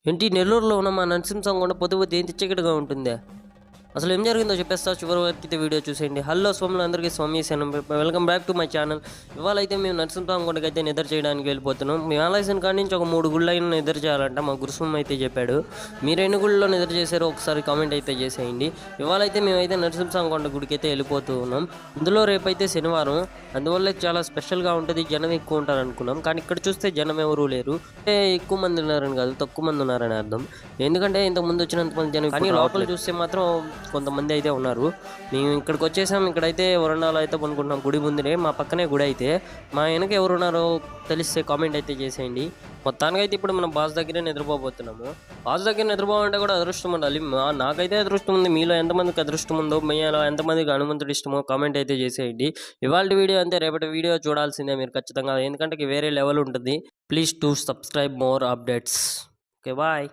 ఏంటి నెల్లూరులో ఉన్న మా నరసింహస్వామి పొద్దు ఏంటి చీకటిగా ఉంటుందే? అసలు ఏం జరిగిందో చెప్పేస్తా, చివరి వరకు అయితే వీడియో చూసేయండి. హలో స్వాములు అందరికీ స్వామీశనం, welcome back to my channel. ఇవాళ అయితే మేము నరసింహస్వామి గుడికి అయితే నిద్ర చేయడానికి వెళ్ళిపోతున్నాం. మేము ఆలస్యం కాడి నుంచి ఒక 3 గుళ్ళు అయినా నిద్ర చేయాలంట మా గురుస్వామి అయితే చెప్పాడు. మీరు ఎన్ని గుళ్ళలో నిద్ర చేశారో ఒకసారి కామెంట్ అయితే చేసేయండి. ఇవాళ అయితే మేమైతే నరసింహస్వామి గుడికి అయితే వెళ్ళిపోతూ ఉన్నాం. అందులో రేపైతే శనివారం, అందువల్ల చాలా స్పెషల్గా ఉంటుంది, జనం ఎక్కువ ఉంటారు అనుకున్నాం. కానీ ఇక్కడ చూస్తే జనం ఎవరూ లేరు. అంటే ఎక్కువ మంది ఉన్నారని కాదు, తక్కువ మంది ఉన్నారని అర్థం. ఎందుకంటే ఇంతకుముందు వచ్చినంత మంది జనం, కానీ లోపల చూస్తే మాత్రం కొంతమంది అయితే ఉన్నారు. మేము ఇక్కడికి వచ్చేసాం. ఇక్కడైతే వరండాలో అయితే పనుకుంటున్నాం, గుడి ముందునే, మా పక్కనే గుడి అయితే. మా వెనక ఎవరున్నారో తెలిస్తే కామెంట్ అయితే చేసేయండి. మొత్తానికైతే ఇప్పుడు మనం బాస్ దగ్గరే నిద్రపోబోతున్నాము. బాస్ దగ్గర నిద్రపోవాలంటే కూడా అదృష్టం ఉండాలి. నాకైతే అదృష్టం ఉంది. మీలో ఎంతమందికి అదృష్టం ఉందో, మీలో ఎంతమందికి హనుమంతుడు ఇష్టమో కామెంట్ అయితే చేసేయండి. ఇవాళ వీడియో అంతే, రేపటి వీడియో చూడాల్సిందే మీరు ఖచ్చితంగా, ఎందుకంటే వేరే లెవెల్ ఉంటుంది. Please to subscribe more updates. Okay, bye.